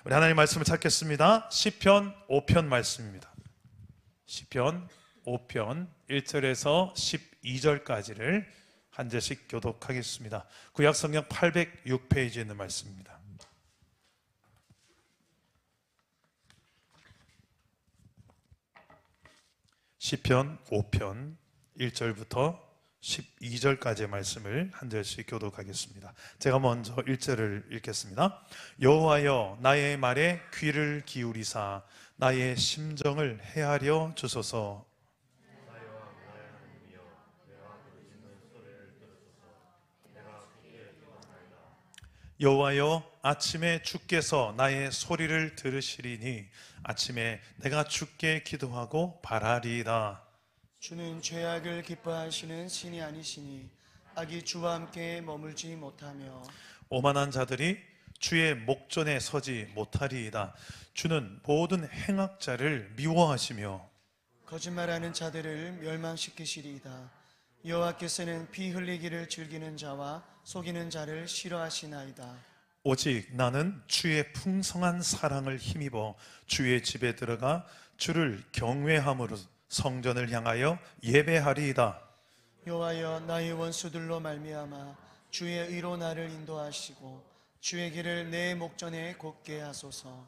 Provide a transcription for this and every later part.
우리 하나님 말씀을 찾겠습니다. 시편 5편 말씀입니다. 시편 5편 1절에서 12절까지를 한 절씩 교독하겠습니다. 구약성경 806페이지에 있는 말씀입니다. 시편 5편 1절부터 12절까지의 말씀을 한 절씩 교독하겠습니다. 제가 먼저 1절을 읽겠습니다. 여호와여 나의 말에 귀를 기울이사 나의 심정을 헤아려 주소서. 여호와여 아침에 주께서 나의 소리를 들으시리니 아침에 내가 주께 기도하고 바라리이다. 주는 죄악을 기뻐하시는 신이 아니시니 악이 주와 함께 머물지 못하며 오만한 자들이 주의 목전에 서지 못하리이다. 주는 모든 행악자를 미워하시며 거짓말하는 자들을 멸망시키시리이다. 여호와께서는 피 흘리기를 즐기는 자와 속이는 자를 싫어하시나이다. 오직 나는 주의 풍성한 사랑을 힘입어 주의 집에 들어가 주를 경외함으로 성전을 향하여 예배하리이다. 여호와여 나의 원수들로 말미암아 주의 의로 나를 인도하시고 주의 길을 내 목전에 곧게 하소서.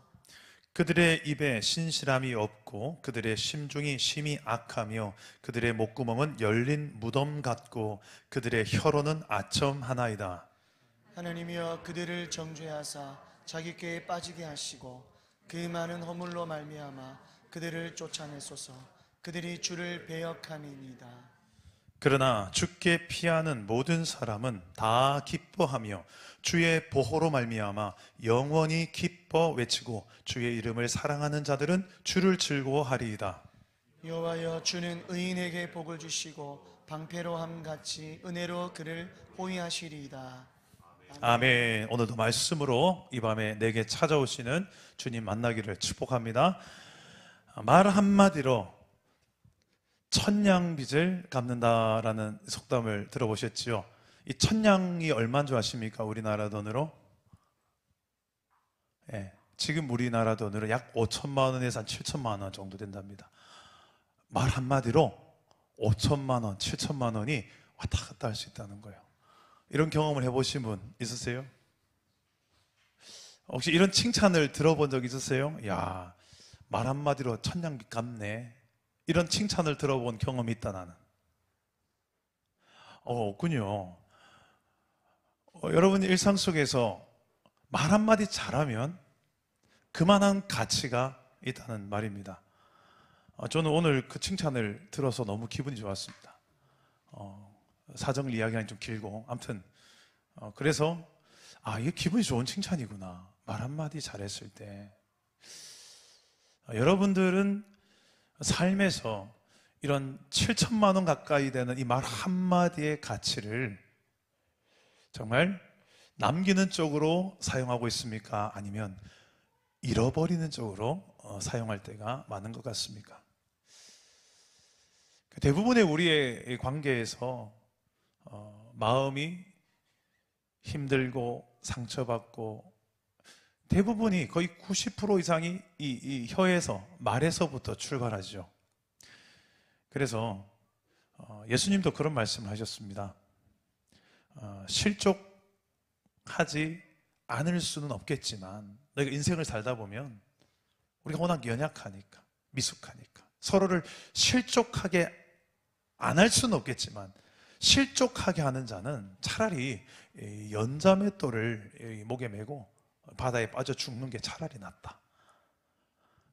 그들의 입에 신실함이 없고 그들의 심중이 심히 악하며 그들의 목구멍은 열린 무덤 같고 그들의 혀로는 아첨하나이다. 하나님이여 그들을 정죄하사 자기 꾀에 빠지게 하시고 그 많은 허물로 말미암아 그들을 쫓아내소서. 그들이 주를 배역함이니이다. 그러나 주께 피하는 모든 사람은 다 기뻐하며 주의 보호로 말미암아 영원히 기뻐 외치고 주의 이름을 사랑하는 자들은 주를 즐거워하리이다. 여호와여 주는 의인에게 복을 주시고 방패로함 같이 은혜로 그를 호위하시리이다. 아멘. 오늘도 말씀으로 이 밤에 내게 찾아오시는 주님 만나기를 축복합니다. 말 한마디로 천냥빚을 갚는다라는 속담을 들어보셨지요? 이 천냥이 얼마인 줄 아십니까? 우리나라 돈으로? 예, 지금 우리나라 돈으로 약 5천만 원에서 한 7천만 원 정도 된답니다. 말 한마디로 5천만 원, 7천만 원이 왔다 갔다 할 수 있다는 거예요. 이런 경험을 해보신 분 있으세요? 혹시 이런 칭찬을 들어본 적 있으세요? 야, 말 한마디로 천냥빚 갚네. 이런 칭찬을 들어본 경험이 있다 나는. 없군요. 여러분 일상 속에서 말 한마디 잘하면 그만한 가치가 있다는 말입니다. 저는 오늘 그 칭찬을 들어서 너무 기분이 좋았습니다. 사정을 이야기하기 좀 길고 아무튼 그래서 이게 기분이 좋은 칭찬이구나. 말 한마디 잘했을 때. 여러분들은 삶에서 이런 7천만 원 가까이 되는 이 말 한마디의 가치를 정말 남기는 쪽으로 사용하고 있습니까? 아니면 잃어버리는 쪽으로 사용할 때가 많은 것 같습니까? 대부분의 우리의 관계에서 마음이 힘들고 상처받고 대부분이 거의 90% 이상이 이 혀에서, 말에서부터 출발하죠. 그래서 예수님도 그런 말씀을 하셨습니다. 실족하지 않을 수는 없겠지만 너희가 인생을 살다 보면 우리가 워낙 연약하니까, 미숙하니까 서로를 실족하게 안 할 수는 없겠지만 실족하게 하는 자는 차라리 연자맷돌을 목에 메고 바다에 빠져 죽는 게 차라리 낫다.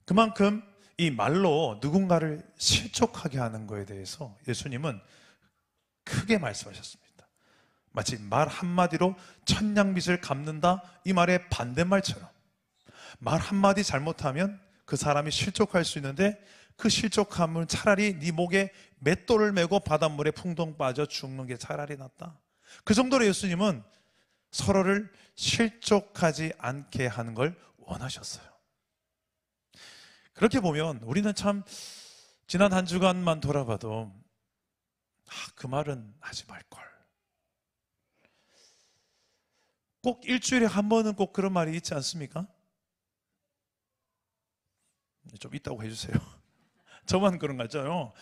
그만큼 이 말로 누군가를 실족하게 하는 거에 대해서 예수님은 크게 말씀하셨습니다. 마치 말 한마디로 천냥빚을 갚는다 이 말의 반대말처럼 말 한마디 잘못하면 그 사람이 실족할 수 있는데 그 실족함은 차라리 네 목에 맷돌을 메고 바닷물에 풍덩 빠져 죽는 게 차라리 낫다. 그 정도로 예수님은 서로를 실족하지 않게 하는 걸 원하셨어요. 그렇게 보면 우리는 참 지난 한 주간만 돌아봐도 그 말은 하지 말걸. 꼭 일주일에 한 번은 꼭 그런 말이 있지 않습니까? 좀 있다고 해주세요. 저만 그런 거죠.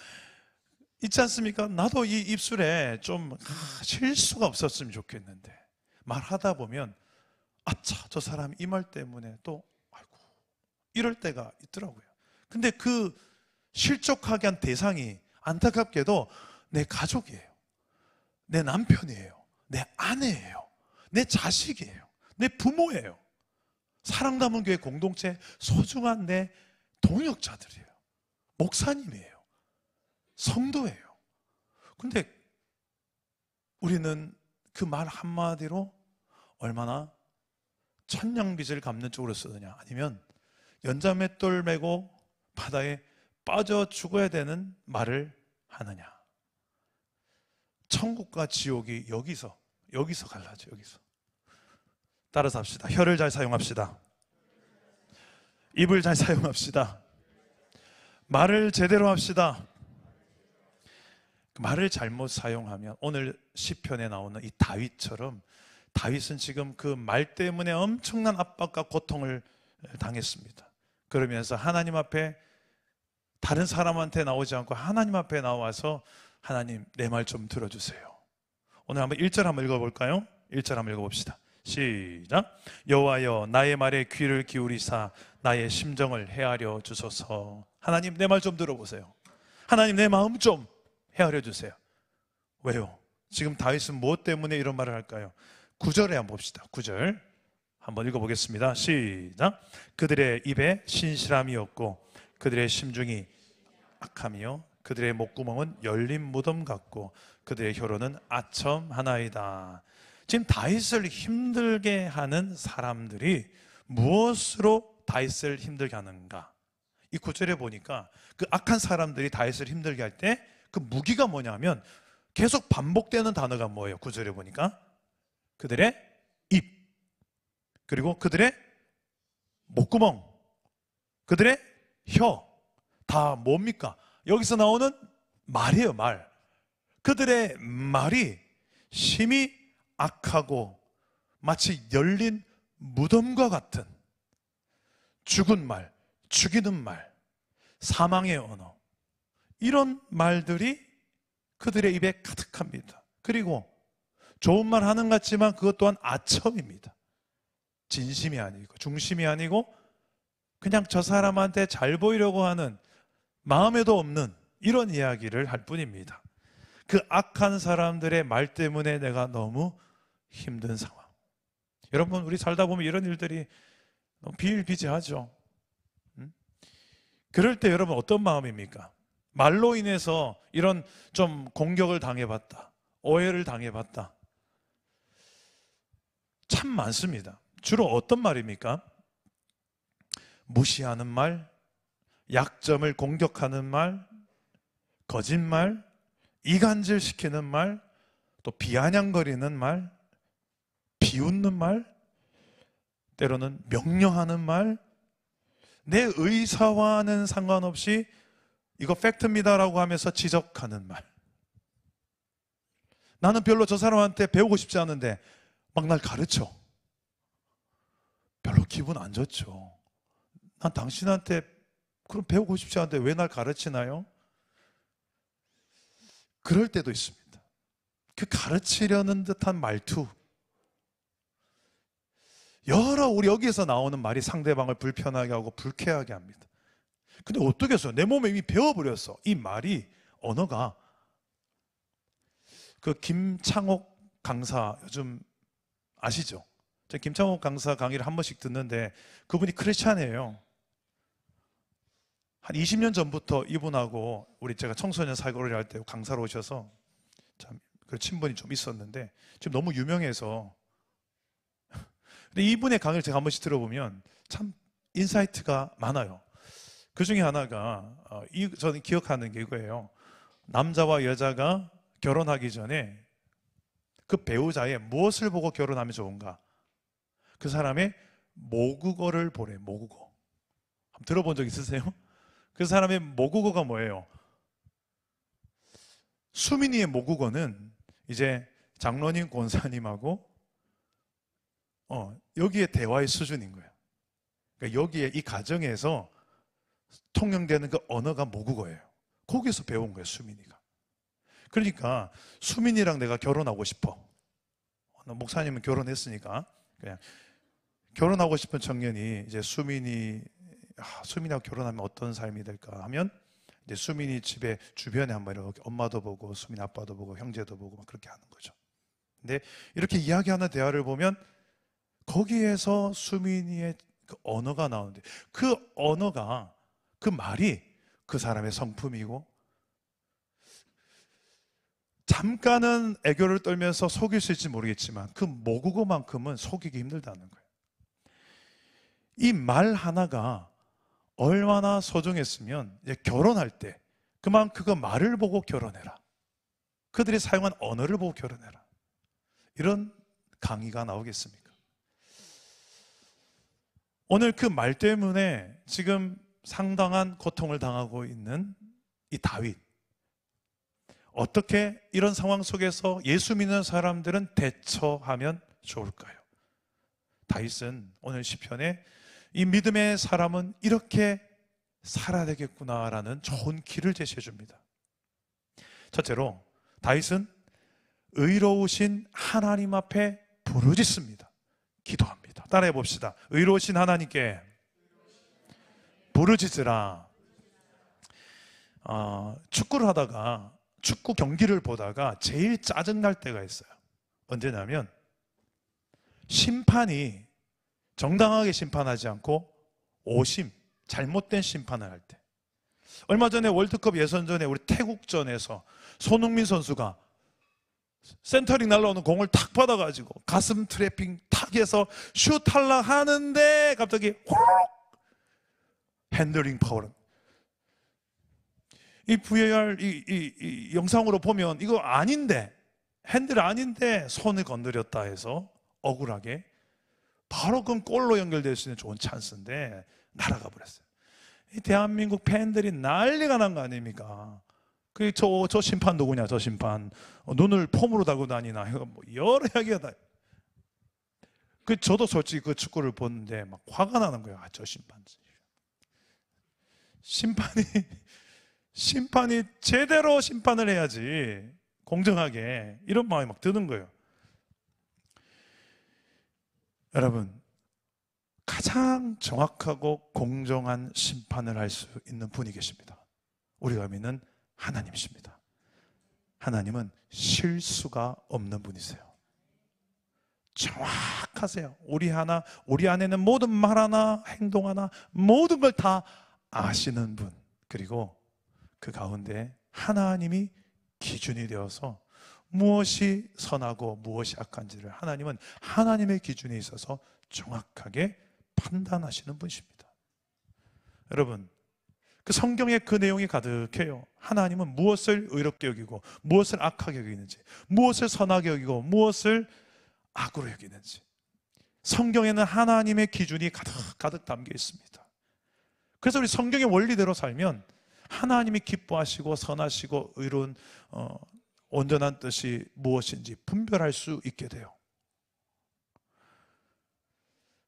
있지 않습니까? 나도 이 입술에 좀 실수가 없었으면 좋겠는데 말하다 보면 아차, 저 사람 이 말 때문에 또 아이고 이럴 때가 있더라고요. 근데 그 실족하게 한 대상이 안타깝게도 내 가족이에요, 내 남편이에요, 내 아내예요, 내 자식이에요, 내 부모예요. 사랑 담은 교회 공동체 소중한 내 동역자들이에요. 목사님이에요. 성도예요. 근데 우리는 그 말 한마디로 얼마나 천냥빚을 갚는 쪽으로 쓰느냐, 아니면 연자맷돌 메고 바다에 빠져 죽어야 되는 말을 하느냐. 천국과 지옥이 여기서 갈라져. 여기서. 따라서 합시다. 혀를 잘 사용합시다. 입을 잘 사용합시다. 말을 제대로 합시다. 말을 잘못 사용하면 오늘 시편에 나오는 이 다윗처럼, 다윗은 지금 그 말 때문에 엄청난 압박과 고통을 당했습니다. 그러면서 하나님 앞에, 다른 사람한테 나오지 않고 하나님 앞에 나와서 하나님 내 말 좀 들어주세요. 오늘 한번 1절 한번 읽어볼까요? 1절 한번 읽어봅시다. 시작. 여호와여 나의 말에 귀를 기울이사 나의 심정을 헤아려 주소서. 하나님 내 말 좀 들어보세요. 하나님 내 마음 좀 헤아려 주세요. 왜요? 지금 다윗은 무엇 때문에 이런 말을 할까요? 9절에 한번 봅시다. 9절 한번 읽어보겠습니다. 시작. 그들의 입에 신실함이 없고 그들의 심중이 악함이요 그들의 목구멍은 열린 무덤 같고 그들의 혀로는 아첨하나이다. 지금 다윗을 힘들게 하는 사람들이 무엇으로 다윗을 힘들게 하는가? 이 9절에 보니까 그 악한 사람들이 다윗을 힘들게 할 때 그 무기가 뭐냐면 계속 반복되는 단어가 뭐예요? 9절에 보니까 그들의 입, 그리고 그들의 목구멍, 그들의 혀, 다 뭡니까? 여기서 나오는 말이에요. 말. 그들의 말이 심히 악하고 마치 열린 무덤과 같은 죽은 말, 죽이는 말, 사망의 언어, 이런 말들이 그들의 입에 가득합니다. 그리고 좋은 말 하는 것 같지만 그것 또한 아첨입니다. 진심이 아니고 중심이 아니고 그냥 저 사람한테 잘 보이려고 하는 마음에도 없는 이런 이야기를 할 뿐입니다. 그 악한 사람들의 말 때문에 내가 너무 힘든 상황. 여러분, 우리 살다 보면 이런 일들이 너무 비일비재하죠. 그럴 때 여러분 어떤 마음입니까? 말로 인해서 이런 좀 공격을 당해봤다, 오해를 당해봤다, 참 많습니다. 주로 어떤 말입니까? 무시하는 말, 약점을 공격하는 말, 거짓말, 이간질시키는 말, 또 비아냥거리는 말, 비웃는 말, 때로는 명령하는 말, 내 의사와는 상관없이 이거 팩트입니다라고 하면서 지적하는 말. 나는 별로 저 사람한테 배우고 싶지 않은데 막 날 가르쳐. 별로 기분 안 좋죠. 난 당신한테 그럼 배우고 싶지 않은데 왜 날 가르치나요? 그럴 때도 있습니다. 그 가르치려는 듯한 말투, 여러 우리 여기에서 나오는 말이 상대방을 불편하게 하고 불쾌하게 합니다. 근데 어떻게 해서 내 몸에 이미 배워버렸어. 이 말이, 언어가. 그 김창옥 강사 요즘 아시죠? 제가 김창옥 강사 강의를 한 번씩 듣는데 그분이 크리스찬이에요. 한 20년 전부터 이분하고 우리 제가 청소년 사역을 할 때 강사로 오셔서 참 그 친분이 좀 있었는데 지금 너무 유명해서. 근데 이분의 강의를 제가 한 번씩 들어보면 참 인사이트가 많아요. 그 중에 하나가 저는 기억하는 게 이거예요. 남자와 여자가 결혼하기 전에 그 배우자의 무엇을 보고 결혼하면 좋은가? 그 사람의 모국어를 보래. 모국어. 한번 들어본 적 있으세요? 그 사람의 모국어가 뭐예요? 수민이의 모국어는 이제 장로님, 권사님하고 여기에 대화의 수준인 거예요. 그러니까 여기에 이 가정에서 통용되는 그 언어가 모국어예요. 거기서 배운 거예요, 수민이가. 그러니까 수민이랑 내가 결혼하고 싶어. 목사님은 결혼했으니까 그냥 결혼하고 싶은 청년이 이제 수민이하고 결혼하면 어떤 삶이 될까 하면 이제 수민이 집에 주변에 한번 이렇게 엄마도 보고 수민 아빠도 보고 형제도 보고 막 그렇게 하는 거죠. 근데 이렇게 이야기하는 대화를 보면 거기에서 수민이의 그 언어가 나오는데 그 언어가 그 말이 그 사람의 성품이고 잠깐은 애교를 떨면서 속일 수 있을지 모르겠지만 그 모국어만큼은 속이기 힘들다는 거예요. 이 말 하나가 얼마나 소중했으면 이제 결혼할 때 그만 그거 말을 보고 결혼해라. 그들이 사용한 언어를 보고 결혼해라. 이런 강의가 나오겠습니까? 오늘 그 말 때문에 지금 상당한 고통을 당하고 있는 이 다윗. 어떻게 이런 상황 속에서 예수 믿는 사람들은 대처하면 좋을까요? 다윗은 오늘 시편에 이 믿음의 사람은 이렇게 살아야 되겠구나라는 좋은 길을 제시해 줍니다. 첫째로 다윗은 의로우신 하나님 앞에 부르짖습니다. 기도합니다. 따라해 봅시다. 의로우신 하나님께 부르짖으라. 축구를 하다가 축구 경기를 보다가 제일 짜증날 때가 있어요. 언제냐면 심판이 정당하게 심판하지 않고 오심, 잘못된 심판을 할 때. 얼마 전에 월드컵 예선전에 우리 태국전에서 손흥민 선수가 센터링 날라오는 공을 탁 받아가지고 가슴 트래핑 탁 해서 슛 하려 하는데 갑자기 호로록 핸들링 파울. 이 VAR 이 영상으로 보면 이거 아닌데 핸들 아닌데 손을 건드렸다 해서 억울하게 바로 그건 골로 연결될 수 있는 좋은 찬스인데 날아가 버렸어요. 이 대한민국 팬들이 난리가 난 거 아닙니까? 저 심판 누구냐, 저 심판. 눈을 폼으로 달고 다니나. 뭐 여러 이야기가 다. 저도 솔직히 그 축구를 보는데 막 화가 나는 거예요. 저 심판. 심판이 제대로 심판을 해야지. 공정하게. 이런 마음이 막 드는 거예요. 여러분, 가장 정확하고 공정한 심판을 할 수 있는 분이 계십니다. 우리가 믿는 하나님이십니다. 하나님은 실수가 없는 분이세요. 정확하세요. 우리 안에는 모든 말 하나, 행동 하나, 모든 걸 다 아시는 분. 그리고 그 가운데 하나님이 기준이 되어서 무엇이 선하고 무엇이 악한지를 하나님은 하나님의 기준에 있어서 정확하게 판단하시는 분이십니다. 여러분, 그 성경에 그 내용이 가득해요. 하나님은 무엇을 의롭게 여기고 무엇을 악하게 여기는지, 무엇을 선하게 여기고 무엇을 악으로 여기는지. 성경에는 하나님의 기준이 가득 담겨 있습니다. 그래서 우리 성경의 원리대로 살면 하나님이 기뻐하시고 선하시고 의로운 온전한 뜻이 무엇인지 분별할 수 있게 돼요.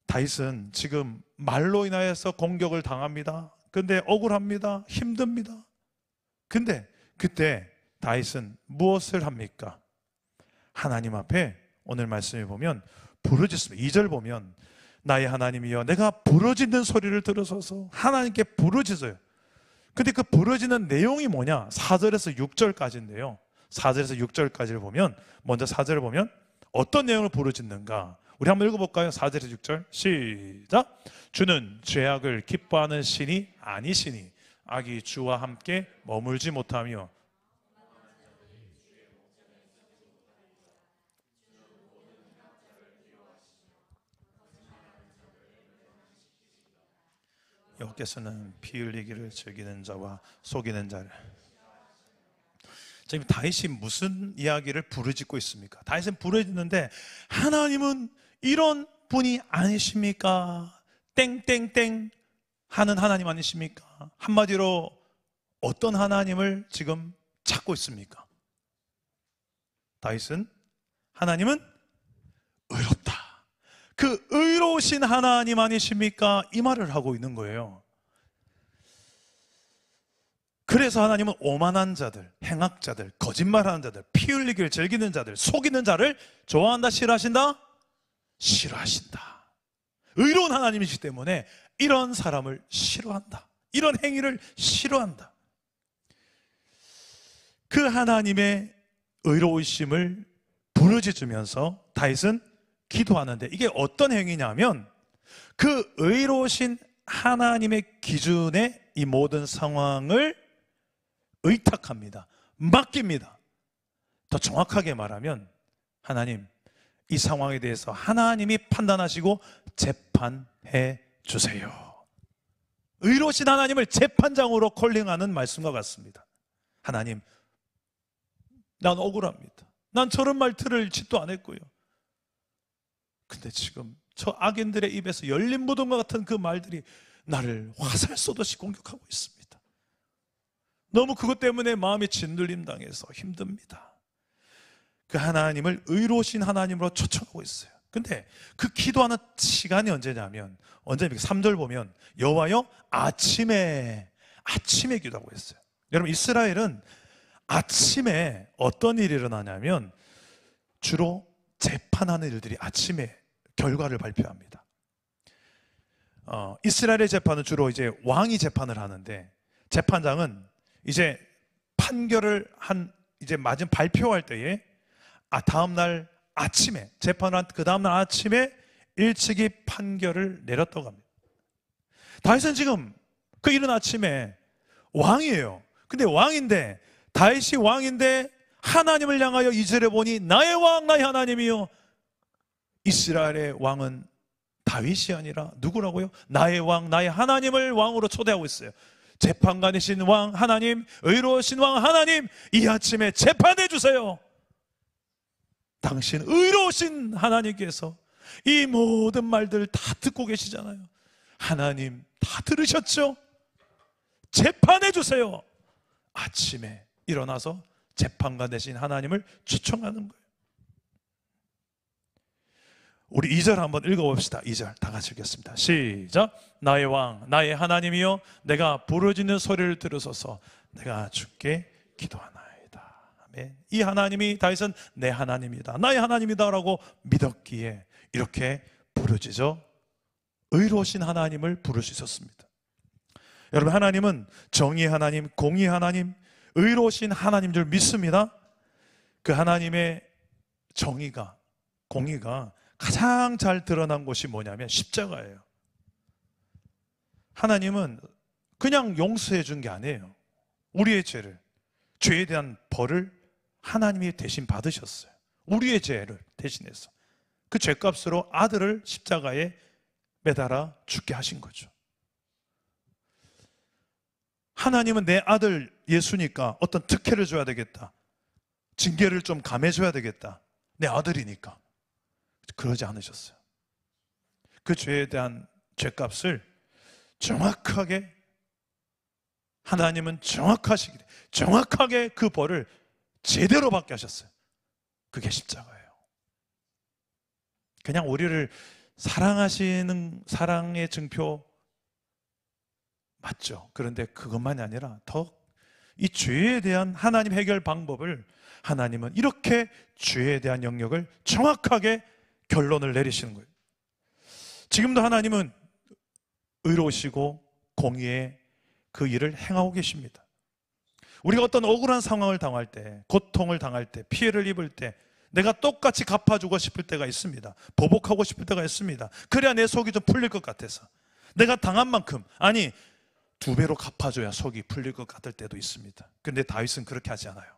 다윗은 지금 말로 인하여서 공격을 당합니다. 근데 억울합니다. 힘듭니다. 근데 그때 다윗은 무엇을 합니까? 하나님 앞에 오늘 말씀에 보면 부르짖습니다. 2절 보면 나의 하나님이여 내가 부르짖는 소리를 들으소서. 하나님께 부르짖어요. 근데 그 부르짖는 내용이 뭐냐? 4절에서 6절까지인데요. 4절에서 6절까지를 보면 먼저 4절을 보면 어떤 내용을 부르짖는가? 우리 한번 읽어볼까요? 4절에서 6절 시작. 주는 죄악을 기뻐하는 신이 아니시니 악이 주와 함께 머물지 못하며 여호와께서는 피 흘리기를 즐기는 자와 속이는 자를. 지금 다윗이 무슨 이야기를 부르짖고 있습니까? 다윗은 부르짖는데 하나님은 이런 분이 아니십니까? 땡땡땡 하는 하나님 아니십니까? 한마디로 어떤 하나님을 지금 찾고 있습니까? 다윗은 하나님은 의롭다. 그 의로우신 하나님 아니십니까? 이 말을 하고 있는 거예요. 그래서 하나님은 오만한 자들, 행악자들, 거짓말하는 자들, 피 흘리기를 즐기는 자들, 속이는 자를 좋아한다, 싫어하신다? 싫어하신다. 의로운 하나님이시기 때문에 이런 사람을 싫어한다. 이런 행위를 싫어한다. 그 하나님의 의로우심을 부르짖으면서 다윗은 기도하는데, 이게 어떤 행위냐면 그 의로우신 하나님의 기준에 이 모든 상황을 의탁합니다. 맡깁니다. 더 정확하게 말하면 하나님, 이 상황에 대해서 하나님이 판단하시고 재판해 주세요. 의로우신 하나님을 재판장으로 콜링하는 말씀과 같습니다. 하나님, 난 억울합니다. 난 저런 말 들을 짓도 안 했고요. 근데 지금 저 악인들의 입에서 열린 무덤과 같은 그 말들이 나를 화살 쏘듯이 공격하고 있습니다. 너무 그것 때문에 마음이 짓눌림 당해서 힘듭니다. 그 하나님을 의로우신 하나님으로 초청하고 있어요. 근데 그 기도하는 시간이 언제냐면, 3절 보면 여호와여 아침에 기도하고 있어요. 여러분, 이스라엘은 아침에 어떤 일이 일어나냐면 주로 재판하는 일들이 아침에 결과를 발표합니다. 이스라엘의 재판은 주로 이제 왕이 재판을 하는데, 재판장은 이제 판결을 이제 맞은 발표할 때에 다음날 아침에, 재판을 한 그 다음날 아침에 일찍이 판결을 내렸다고 합니다. 다윗은 지금 그 이른 아침에 왕이에요. 근데 왕인데, 다윗이 왕인데 하나님을 향하여 2절에 보니 나의 왕 나의 하나님이요. 이스라엘의 왕은 다윗이 아니라 누구라고요? 나의 왕 나의 하나님을 왕으로 초대하고 있어요. 재판관이신 왕 하나님, 의로우신 왕 하나님, 이 아침에 재판해 주세요. 당신 의로우신 하나님께서 이 모든 말들 다 듣고 계시잖아요. 하나님 다 들으셨죠? 재판해 주세요. 아침에 일어나서 재판관 되신 하나님을 초청하는 거예요. 우리 2절 한번 읽어봅시다. 2절 다 같이 읽겠습니다. 시작. 나의 왕 나의 하나님이여, 내가 부르짖는 소리를 들으소서. 내가 주께 기도하나이다. 아멘. 이 하나님이, 다윗은 내 하나님이다, 나의 하나님이다 라고 믿었기에 이렇게 부르짖어 의로우신 하나님을 부를 수 있었습니다. 여러분, 하나님은 정의의 하나님, 공의의 하나님, 의로우신 하나님 줄 믿습니다. 그 하나님의 정의가, 공의가 가장 잘 드러난 곳이 뭐냐면 십자가예요. 하나님은 그냥 용서해 준 게 아니에요. 우리의 죄에 대한 벌을 하나님이 대신 받으셨어요. 우리의 죄를 대신해서 그 죄값으로 아들을 십자가에 매달아 죽게 하신 거죠. 하나님은 내 아들 예수니까 어떤 특혜를 줘야 되겠다, 징계를 좀 감해줘야 되겠다, 내 아들이니까. 그러지 않으셨어요. 그 죄에 대한 죄값을 정확하게, 하나님은 정확하시기에 정확하게 그 벌을 제대로 받게 하셨어요. 그게 십자가예요. 그냥 우리를 사랑하시는 사랑의 증표 맞죠. 그런데 그것만이 아니라 더 이 죄에 대한 하나님 해결 방법을, 하나님은 이렇게 죄에 대한 영역을 정확하게 결론을 내리시는 거예요. 지금도 하나님은 의로우시고 공의의 그 일을 행하고 계십니다. 우리가 어떤 억울한 상황을 당할 때, 고통을 당할 때, 피해를 입을 때 내가 똑같이 갚아주고 싶을 때가 있습니다. 보복하고 싶을 때가 있습니다. 그래야 내 속이 좀 풀릴 것 같아서, 내가 당한 만큼, 아니 2배로 갚아줘야 속이 풀릴 것 같을 때도 있습니다. 그런데 다윗은 그렇게 하지 않아요.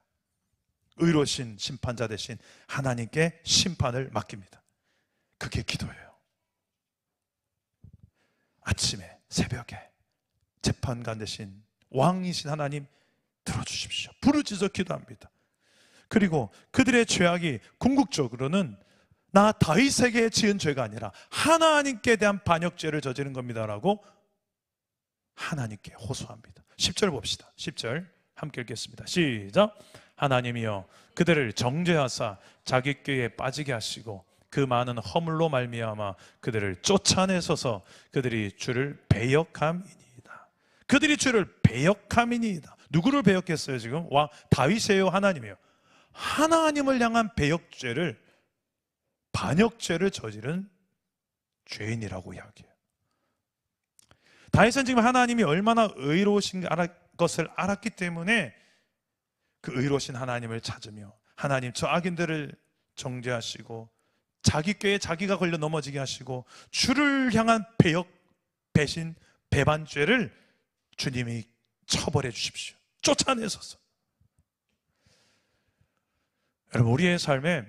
의로우신 심판자 대신 하나님께 심판을 맡깁니다. 그게 기도예요. 아침에, 새벽에 재판관 대신 왕이신 하나님 들어주십시오. 부르짖어 기도합니다. 그리고 그들의 죄악이 궁극적으로는 나 다윗에게 지은 죄가 아니라 하나님께 대한 반역죄를 저지른 겁니다라고 하나님께 호소합니다. 10절 봅시다. 10절 함께 읽겠습니다. 시작. 하나님이여, 그들을 정죄하사 자기 꾀에 빠지게 하시고 그 많은 허물로 말미암아 그들을 쫓아내소서. 그들이 주를 배역함이니이다. 그들이 주를 배역함이니이다. 누구를 배역했어요 지금? 왕 다윗이에요, 하나님이에요? 하나님을 향한 배역죄를, 반역죄를 저지른 죄인이라고 이야기해요. 다윗은 지금 하나님이 얼마나 의로우신 것을 알았기 때문에 그 의로우신 하나님을 찾으며, 하나님 저 악인들을 정죄하시고 자기 꾀에 자기가 걸려 넘어지게 하시고 주를 향한 배역, 배신, 배반죄를 주님이 처벌해 주십시오. 쫓아내소서. 여러분, 우리의 삶에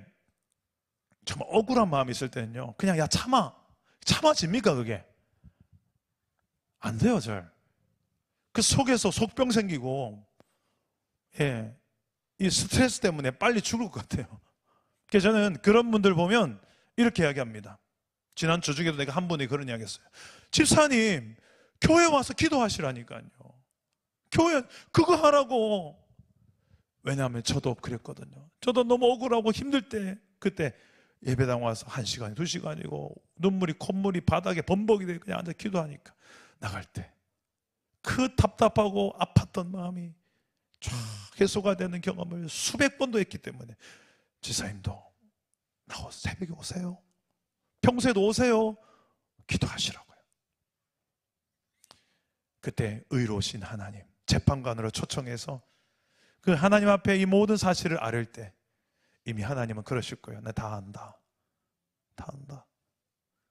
정말 억울한 마음이 있을 때는요, 그냥 야 참아집니까? 그게 안 돼요. 잘 그 속에서 속병 생기고, 이 스트레스 때문에 빨리 죽을 것 같아요. 그래서 저는 그런 분들 보면 이렇게 이야기합니다. 지난 주중에도 내가 한 분이 그런 이야기 했어요. 집사님, 교회 와서 기도하시라니까요. 교회 그거 하라고. 왜냐하면 저도 그랬거든요. 저도 너무 억울하고 힘들 때, 그때 예배당 와서 1시간, 2시간이고 눈물이 콧물이 바닥에 범벅이 되고 그냥 앉아 기도하니까 나갈 때 그 답답하고 아팠던 마음이 쫙 해소가 되는 경험을 수백 번도 했기 때문에, 지사님도 새벽에 오세요, 평소에도 오세요, 기도하시라고요. 그때 의로우신 하나님 재판관으로 초청해서 그 하나님 앞에 이 모든 사실을 아를 때 이미 하나님은 그러실 거예요. 내가 다 안다, 다 안다.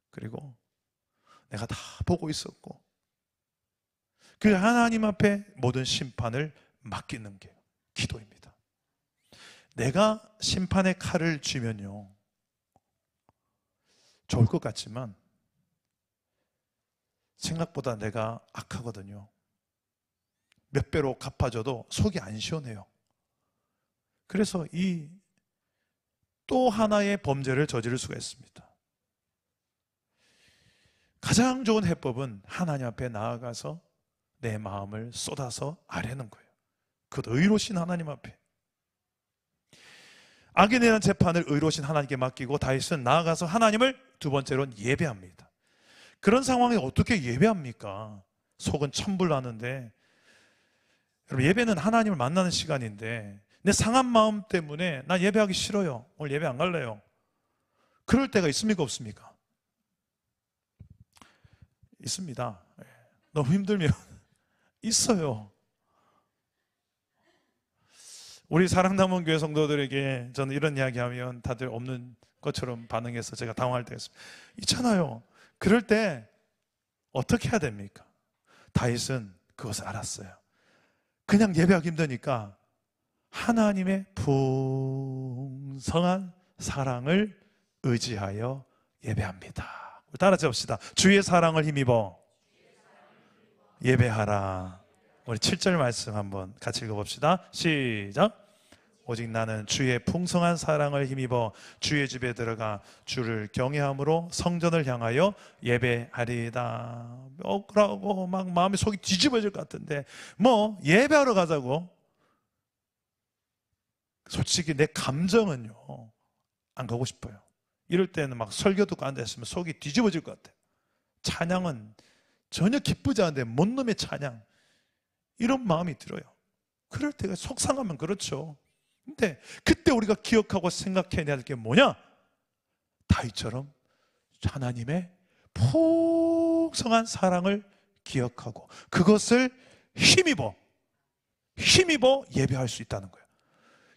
그리고 내가 다 보고 있었고, 그 하나님 앞에 모든 심판을 맡기는 게 기도입니다. 내가 심판의 칼을 쥐면요, 좋을 것 같지만 생각보다 내가 악하거든요. 몇 배로 갚아줘도 속이 안 시원해요. 그래서 이 또 하나의 범죄를 저지를 수가 있습니다. 가장 좋은 해법은 하나님 앞에 나아가서 내 마음을 쏟아서 아뢰는 거예요. 그것도 의로우신 하나님 앞에. 악인에 대한 재판을 의로우신 하나님께 맡기고 다윗은 나아가서 하나님을 두 번째로는 예배합니다. 그런 상황에 어떻게 예배합니까? 속은 천불나는데. 여러분, 예배는 하나님을 만나는 시간인데 내 상한 마음 때문에 나 예배하기 싫어요, 오늘 예배 안 갈래요, 그럴 때가 있습니까? 없습니까? 있습니다. 너무 힘들면 있어요. 우리 사랑남은 교회 성도들에게 저는 이런 이야기하면 다들 없는 것처럼 반응해서 제가 당황할 때가 있습니다. 있잖아요. 그럴 때 어떻게 해야 됩니까? 다윗은 그것을 알았어요. 그냥 예배하기 힘드니까 하나님의 풍성한 사랑을 의지하여 예배합니다. 따라서 봅시다. 주의 사랑을 힘입어 예배하라. 우리 7절 말씀 한번 같이 읽어봅시다. 시작. 오직 나는 주의 풍성한 사랑을 힘입어 주의 집에 들어가 주를 경외함으로 성전을 향하여 예배하리이다. 억울하고 막 마음이 속이 뒤집어질 것 같은데 뭐 예배하러 가자고. 솔직히 내 감정은요 안 가고 싶어요. 이럴 때는 막 설교 듣고 앉아있으면 속이 뒤집어질 것 같아요. 찬양은 전혀 기쁘지 않은데 뭔 놈의 찬양, 이런 마음이 들어요. 그럴 때가 속상하면 그렇죠. 근데 그때 우리가 기억하고 생각해야 할 게 뭐냐? 다윗처럼 하나님의 풍성한 사랑을 기억하고 그것을 힘입어 예배할 수 있다는 거예요.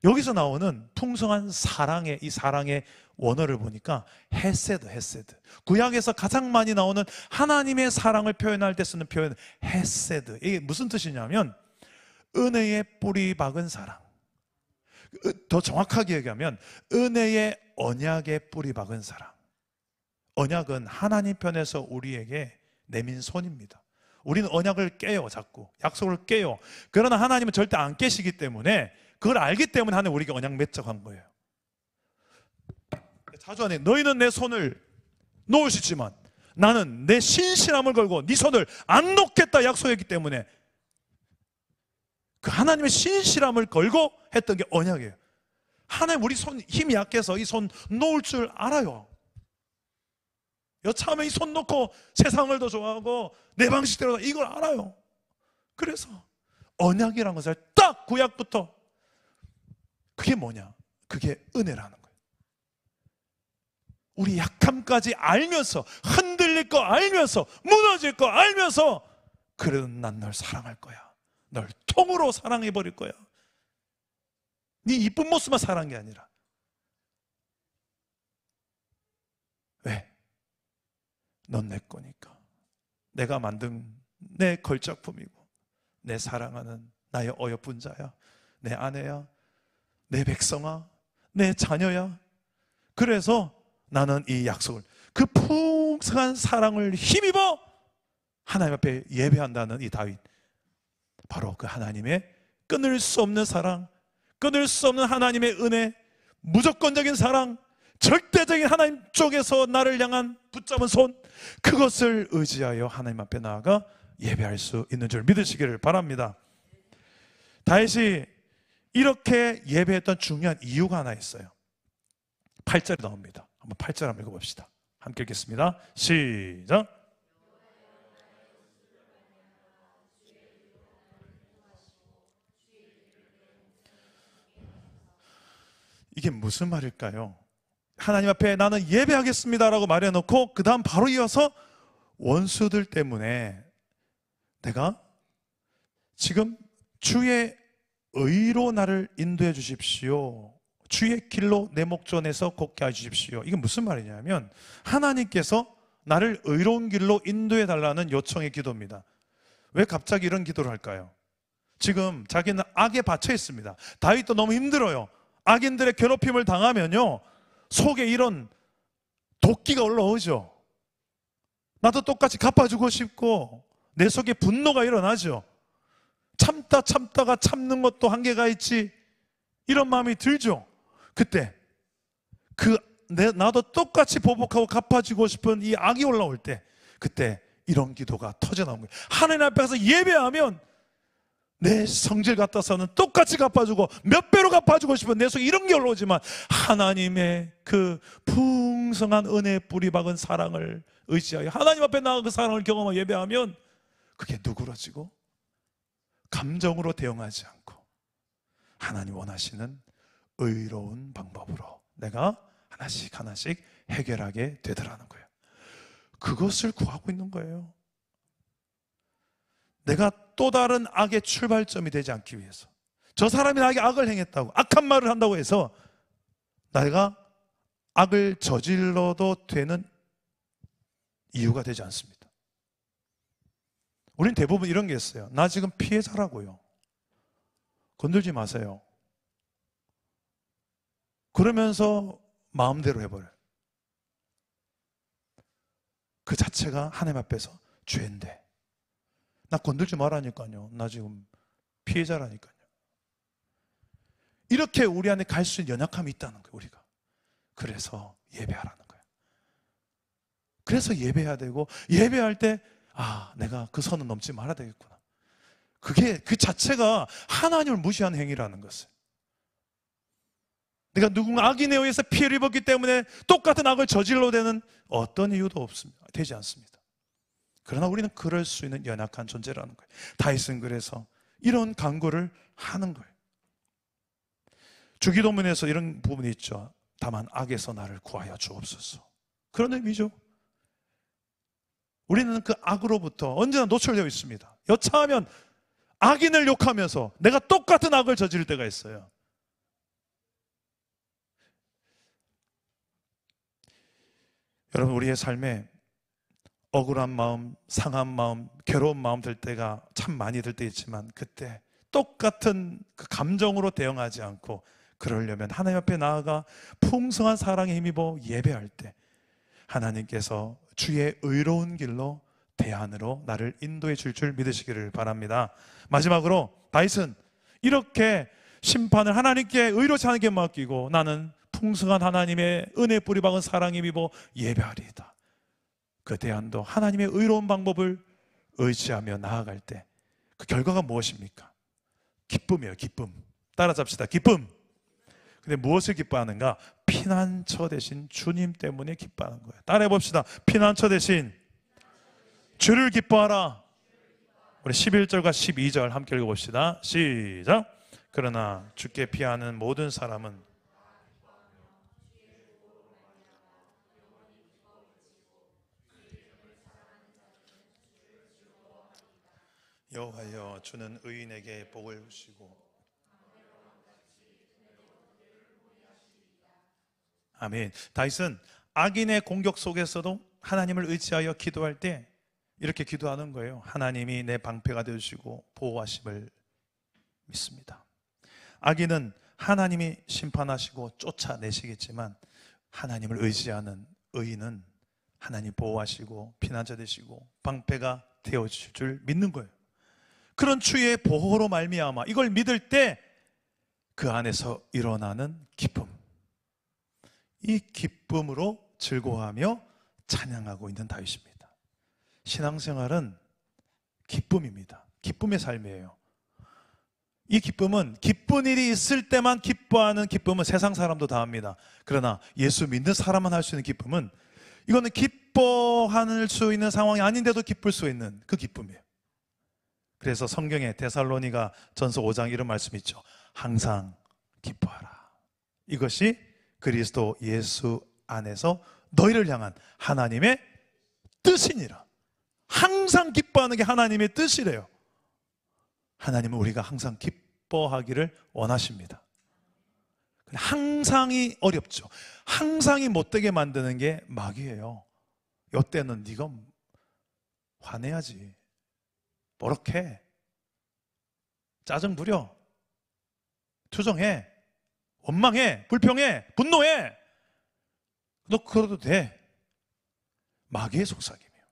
여기서 나오는 풍성한 사랑의, 이 사랑의 원어를 보니까 헤세드. 구약에서 가장 많이 나오는 하나님의 사랑을 표현할 때 쓰는 표현은 헤세드. 이게 무슨 뜻이냐면 은혜의 뿌리 박은 사랑. 더 정확하게 얘기하면 은혜의 언약의 뿌리 박은 사랑. 언약은 하나님 편에서 우리에게 내민 손입니다. 우리는 언약을 깨요, 자꾸 약속을 깨요. 그러나 하나님은 절대 안 깨시기 때문에, 그걸 알기 때문에 하나님 우리에게 언약 맺자고 한 거예요. 자주 하네. 너희는 내 손을 놓을 수 있지만 나는 내 신실함을 걸고 네 손을 안 놓겠다 약속했기 때문에, 그 하나님의 신실함을 걸고 했던 게 언약이에요. 하나님 우리 손 힘이 약해서 이 손 놓을 줄 알아요. 여차하면 이 손 놓고 세상을 더 좋아하고 내 방식대로 이걸 알아요. 그래서 언약이라는 것을 딱 구약부터, 그게 뭐냐? 그게 은혜라는 거예요. 우리 약함까지 알면서, 흔들릴 거 알면서, 무너질 거 알면서, 그래도 난 널 사랑할 거야. 널 통으로 사랑해 버릴 거야. 네 이쁜 모습만 사랑한 게 아니라. 왜? 넌 내 거니까. 내가 만든 내 걸작품이고, 내 사랑하는 나의 어여쁜 자야, 내 아내야, 내 백성아, 내 자녀야. 그래서 나는 이 약속을, 그 풍성한 사랑을 힘입어 하나님 앞에 예배한다는 이 다윗, 바로 그 하나님의 끊을 수 없는 사랑, 끊을 수 없는 하나님의 은혜, 무조건적인 사랑, 절대적인 하나님 쪽에서 나를 향한 붙잡은 손, 그것을 의지하여 하나님 앞에 나아가 예배할 수 있는 줄 믿으시기를 바랍니다. 다윗이 이렇게 예배했던 중요한 이유가 하나 있어요. 8절에 나옵니다. 한번 8절 한번 읽어봅시다. 함께 읽겠습니다. 시작. 이게 무슨 말일까요? 하나님 앞에 나는 예배하겠습니다라고 말해놓고 그 다음 바로 이어서 원수들 때문에 내가 지금 주의 의로 나를 인도해 주십시오, 주의 길로 내 목전에서 걷게 해주십시오. 이게 무슨 말이냐면 하나님께서 나를 의로운 길로 인도해 달라는 요청의 기도입니다. 왜 갑자기 이런 기도를 할까요? 지금 자기는 악에 받쳐 있습니다. 다윗도 너무 힘들어요. 악인들의 괴롭힘을 당하면요, 속에 이런 도끼가 올라오죠. 나도 똑같이 갚아주고 싶고 내 속에 분노가 일어나죠. 참다가 참는 것도 한계가 있지, 이런 마음이 들죠. 그때 나도 똑같이 보복하고 갚아주고 싶은 이 악이 올라올 때, 그때 이런 기도가 터져나온 거예요. 하나님 앞에서 예배하면 내 성질 같아서는 똑같이 갚아주고 몇 배로 갚아주고 싶은 내 속에 이런 게 올라오지만, 하나님의 그 풍성한 은혜에 뿌리 박은 사랑을 의지하여 하나님 앞에 나가 그 사랑을 경험하고 예배하면 그게 누그러지고 감정으로 대응하지 않고 하나님 원하시는 의로운 방법으로 내가 하나씩 해결하게 되더라는 거예요. 그것을 구하고 있는 거예요. 내가 또 다른 악의 출발점이 되지 않기 위해서, 저 사람이 나에게 악을 행했다고, 악한 말을 한다고 해서 내가 악을 저질러도 되는 이유가 되지 않습니다. 우린 대부분 이런 게 있어요. 나 지금 피해자라고요, 건들지 마세요. 그러면서 마음대로 해버려요. 그 자체가 하나님 앞에서 죄인데, 나 건들지 말라니까요, 나 지금 피해자라니까요. 이렇게 우리 안에 갈 수 있는 연약함이 있다는 거예요, 우리가. 그래서 예배하라는 거예요. 그래서 예배해야 되고, 예배할 때 내가 그 선을 넘지 말아야 되겠구나. 그게 그 자체가 하나님을 무시하는 행위라는 것을. 내가 누군가 악인에 의해서 피해를 입었기 때문에 똑같은 악을 저질러야 되는 어떤 이유도 없습니다. 되지 않습니다. 그러나 우리는 그럴 수 있는 연약한 존재라는 거예요. 다윗은 그래서 이런 간구를 하는 거예요. 주기도문에서 이런 부분이 있죠. 다만 악에서 나를 구하여 주옵소서. 그런 의미죠. 우리는 그 악으로부터 언제나 노출되어 있습니다. 여차하면 악인을 욕하면서 내가 똑같은 악을 저지를 때가 있어요. 여러분, 우리의 삶에 억울한 마음, 상한 마음, 괴로운 마음 들 때가 참 많이 들 때 있지만, 그때 똑같은 그 감정으로 대응하지 않고, 그러려면 하나님 앞에 나아가 풍성한 사랑에 힘입어 예배할 때 하나님께서 주의 의로운 길로 대안으로 나를 인도해 줄 믿으시기를 바랍니다. 마지막으로 다윗은 이렇게 심판을 하나님께, 의롭지 않게 맡기고 나는 풍성한 하나님의 은혜 뿌리 박은 사랑에 힘입어 예배하리이다. 그 대안도 하나님의 의로운 방법을 의지하며 나아갈 때 그 결과가 무엇입니까? 기쁨이에요. 기쁨. 따라잡시다. 기쁨. 근데 무엇을 기뻐하는가? 피난처 대신 주님 때문에 기뻐하는 거예요. 따라해 봅시다. 피난처 대신 주를 기뻐하라. 우리 11절과 12절 함께 읽어봅시다. 시작. 그러나 주께 피하는 모든 사람은 여호와여 주는 의인에게 복을 주시고 아멘. 다윗은 악인의 공격 속에서도 하나님을 의지하여 기도할 때 이렇게 기도하는 거예요. 하나님이 내 방패가 되어주시고 보호하심을 믿습니다. 악인은 하나님이 심판하시고 쫓아내시겠지만 하나님을 의지하는 의인은 하나님 보호하시고 피난처 되시고 방패가 되어주실 줄 믿는 거예요. 그런 주의 보호로 말미암아 이걸 믿을 때 그 안에서 일어나는 기쁨, 이 기쁨으로 즐거워하며 찬양하고 있는 다윗입니다. 신앙생활은 기쁨입니다. 기쁨의 삶이에요. 이 기쁨은 기쁜 일이 있을 때만 기뻐하는 기쁨은 세상 사람도 다 합니다. 그러나 예수 믿는 사람만 할 수 있는 기쁨은 이거는 기뻐할 수 있는 상황이 아닌데도 기쁠 수 있는 그 기쁨이에요. 그래서 성경에 데살로니가 전서 5장 이런 말씀이 있죠. 항상 기뻐하라. 이것이 그리스도 예수 안에서 너희를 향한 하나님의 뜻이니라. 항상 기뻐하는 게 하나님의 뜻이래요. 하나님은 우리가 항상 기뻐하기를 원하십니다. 항상이 어렵죠. 항상이 못되게 만드는 게 마귀예요. 이때는 네가 화내야지, 버럭해, 짜증 부려, 투정해, 원망해, 불평해, 분노해. 너 그러도 돼. 마귀의 속삭임이에요.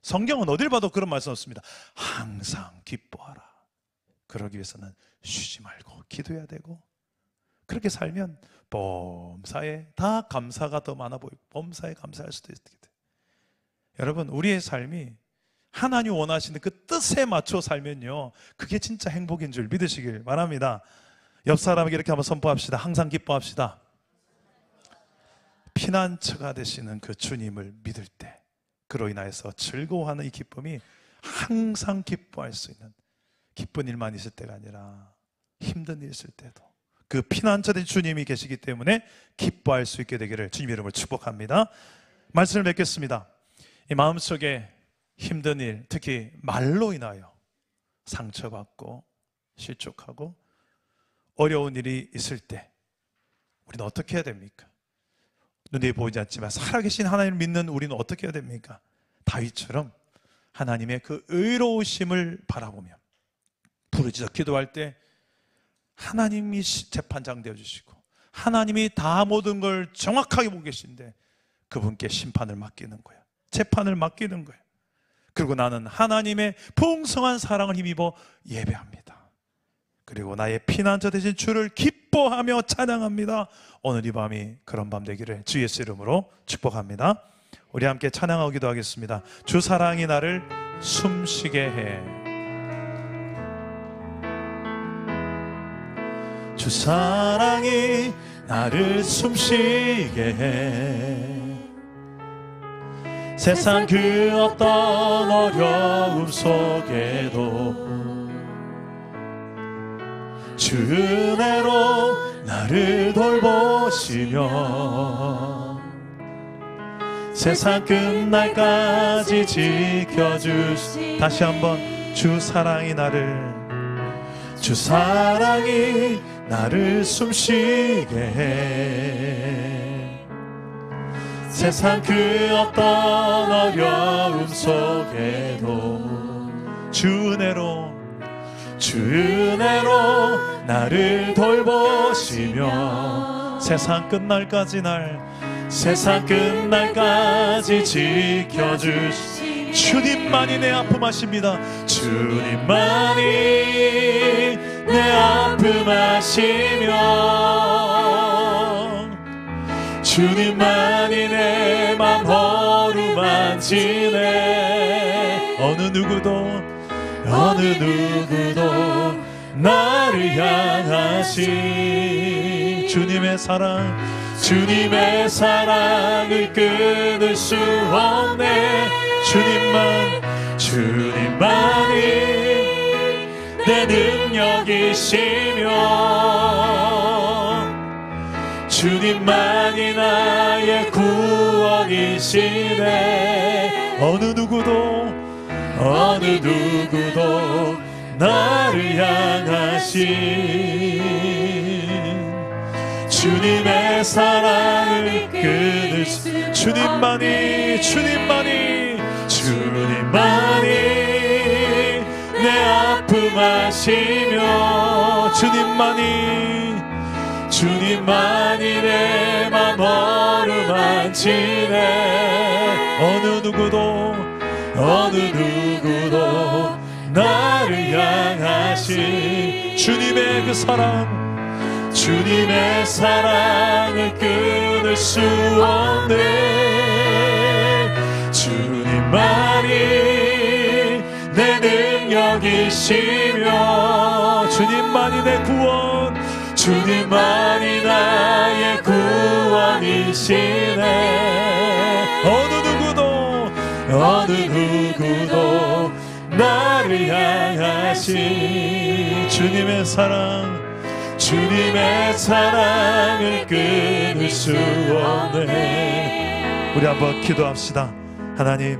성경은 어딜 봐도 그런 말씀 없습니다. 항상 기뻐하라. 그러기 위해서는 쉬지 말고 기도해야 되고, 그렇게 살면 범사에 다 감사가 더 많아 보이고 범사에 감사할 수도 있게 돼요. 여러분, 우리의 삶이 하나님 원하시는 그 뜻에 맞춰 살면요, 그게 진짜 행복인 줄 믿으시길 바랍니다. 옆 사람에게 이렇게 한번 선포합시다. 항상 기뻐합시다. 피난처가 되시는 그 주님을 믿을 때 그로 인하여서 즐거워하는 이 기쁨이 항상 기뻐할 수 있는, 기쁜 일만 있을 때가 아니라 힘든 일 있을 때도 그 피난처 된 주님이 계시기 때문에 기뻐할 수 있게 되기를 주님 이름으로 축복합니다. 말씀을 맺겠습니다. 이 마음속에 힘든 일, 특히 말로 인하여 상처받고 실족하고 어려운 일이 있을 때 우리는 어떻게 해야 됩니까? 눈에 보이지 않지만 살아계신 하나님을 믿는 우리는 어떻게 해야 됩니까? 다윗처럼 하나님의 그 의로우심을 바라보며 부르짖어 기도할 때 하나님이 재판장 되어주시고 하나님이 다 모든 걸 정확하게 보고 계신데 그분께 심판을 맡기는 거예요. 재판을 맡기는 거예요. 그리고 나는 하나님의 풍성한 사랑을 힘입어 예배합니다. 그리고 나의 피난처 되신 주를 기뻐하며 찬양합니다. 오늘 이 밤이 그런 밤 되기를 주 예수 이름으로 축복합니다. 우리 함께 찬양하고 기도하겠습니다. 주 사랑이 나를 숨쉬게 해. 주 사랑이 나를 숨쉬게 해. 세상 그 어떤 어려움 속에도 주 은혜로 나를 돌보시며 세상 끝날까지 지켜주시. 다시 한번 주 사랑이 나를 숨쉬게 해. 세상 그 어떤 어려움 속에도 주 은혜로 나를 돌보시며 세상 끝날까지 지켜주시. 주님만이 내 아픔 아십니다. 주님만이 내 아픔 아시며 주님만이 내 맘 어루만지네. 어느 누구도 나를 향하신 주님의 사랑을 끊을 수 없네. 주님만이 내 능력이시며 주님만이 나의 구원이시네. 어느 누구도 나를 향하신 주님의 사랑을 끊을 수 주님만이 내 아픔 아시며 주님만이 내 맘 어루만지네. 어느 누구도 나를 향하신 주님의 그 사랑 주님의 사랑을 끊을 수 없네. 주님만이 내 능력이시며 주님만이 내 구원 주님만이 나의 구원이시네. 어느 누구도 나를 향하신 주님의 사랑을 끊을 수 없네. 우리 한번 기도합시다. 하나님,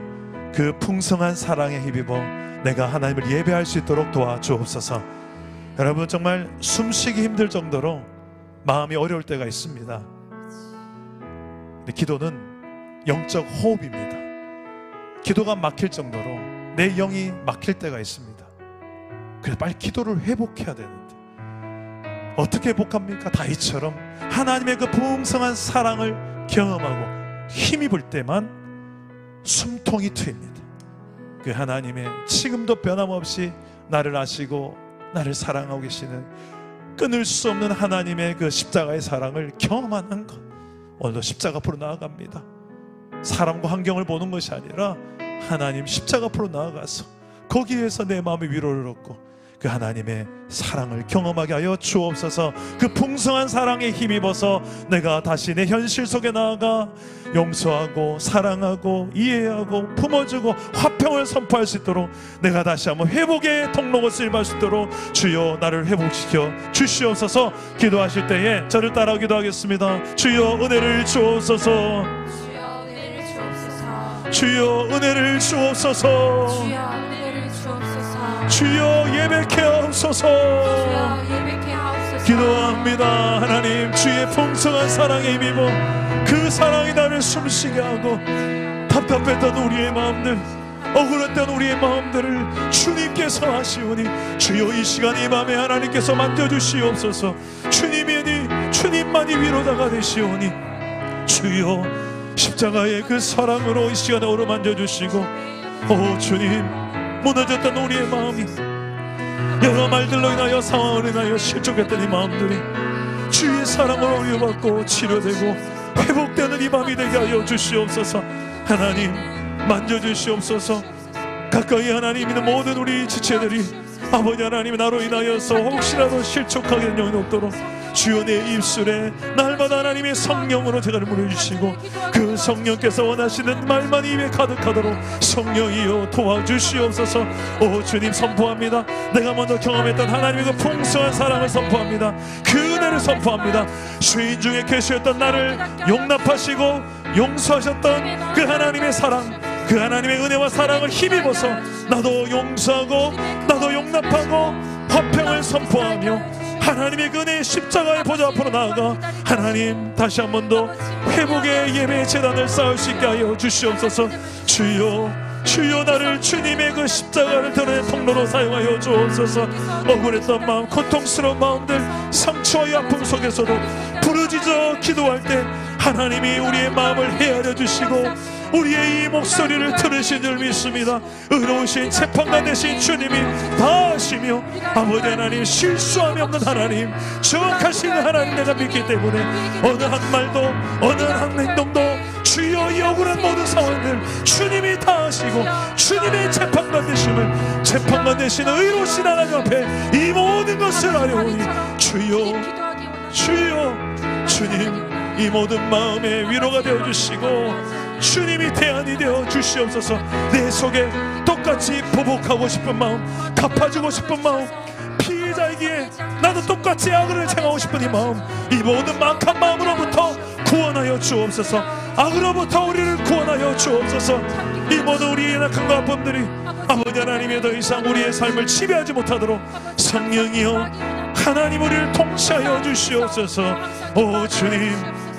그 풍성한 사랑에 힘입어 내가 하나님을 예배할 수 있도록 도와주옵소서. 여러분, 정말 숨쉬기 힘들 정도로 마음이 어려울 때가 있습니다. 근데 기도는 영적 호흡입니다. 기도가 막힐 정도로 내 영이 막힐 때가 있습니다. 그래서 빨리 기도를 회복해야 되는데 어떻게 회복합니까? 다윗처럼 하나님의 그 풍성한 사랑을 경험하고 힘입을 때만 숨통이 트입니다. 그 하나님의 지금도 변함없이 나를 아시고 나를 사랑하고 계시는 끊을 수 없는 하나님의 그 십자가의 사랑을 경험하는 것, 오늘도 십자가 앞으로 나아갑니다. 사람과 환경을 보는 것이 아니라 하나님 십자가 앞으로 나아가서 거기에서 내 마음의 위로를 얻고 그 하나님의 사랑을 경험하게 하여 주옵소서. 그 풍성한 사랑에 힘입어서 내가 다시 내 현실 속에 나아가 용서하고 사랑하고 이해하고 품어주고 화평을 선포할 수 있도록 내가 다시 한번 회복의 통로로 쓰임할 수 있도록 주여 나를 회복시켜 주시옵소서. 기도하실 때에 저를 따라 기도하겠습니다. 주여 은혜를 주옵소서. 주여 은혜를 주옵소서. 주여 예배케 하옵소서. 기도합니다. 하나님, 주의 풍성한 사랑에 힘입어 그 사랑이 나를 숨쉬게 하고 답답했던 우리의 마음들, 억울했던 우리의 마음들을 주님께서 하시오니 주여 이 시간 이 밤에 하나님께서 만져주시옵소서. 주님만이 위로자가 되시오니 주여 십자가의 그 사랑으로 이 시간에 어루만져 주시고, 오 주님, 무너졌던 우리의 마음이 여러 말들로 인하여 상황으로 인하여 실족했던 이 마음들이 주의 사랑으로 위로받고 치료되고 회복되는 이 밤이 되게 하여 주시옵소서. 하나님 만져주시옵소서. 가까이 하나님 있는 모든 우리 지체들이 아버지 하나님 나로 인하여서 혹시라도 실족하게 된 영이 없도록 주여 내 입술에 날마다 하나님의 성령으로 제가를 물어주시고 그 성령께서 원하시는 말만 입에 가득하도록 성령이여 도와주시옵소서. 오 주님 선포합니다. 내가 먼저 경험했던 하나님의 그 풍성한 사랑을 선포합니다. 그 은혜를 선포합니다. 죄인 중에 계셨던 나를 용납하시고 용서하셨던 그 하나님의 사랑, 그 하나님의 은혜와 사랑을 힘입어서 나도 용서하고 나도 용납하고 화평을 선포하며 하나님의 은혜의 십자가의 보좌 앞으로 나아가 하나님 다시 한 번 더 회복의 예배의 재단을 쌓을 수 있게 하여 주시옵소서. 주여 나를 주님의 그 십자가를 드러낸 통로로 사용하여 주옵소서. 억울했던 마음, 고통스러운 마음들, 상처와 아픔 속에서도 부르짖어 기도할 때 하나님이 우리의 마음을 헤아려 주시고 우리의 이 목소리를 들으신 줄 믿습니다. 의로우신 재판관 되신 주님이 다 하시며 아버지 하나님, 실수함이 없는 하나님, 정확하신 하나님 내가 믿기 때문에 어느 한 말도 어느 한 행동도 주여 이 억울한 모든 상황들 주님이 다 하시고 주님의 재판관 되심을, 재판관 되시는 의로우신 하나님 앞에 이 모든 것을 아뢰오니 주여 주님 이 모든 마음에 위로가 되어주시고 주님이 대안이 되어 주시옵소서. 내 속에 똑같이 보복하고 싶은 마음, 갚아주고 싶은 마음, 피해자이기에 나도 똑같이 악을 행하고 싶은 이 마음, 이 모든 막한 마음으로부터 구원하여 주옵소서. 악으로부터 우리를 구원하여 주옵소서. 이 모든 우리의 악함과 아픔들이 아버지 하나님의 더 이상 우리의 삶을 지배하지 못하도록 성령이여 하나님 우리를 통치하여 주시옵소서. 오 주님,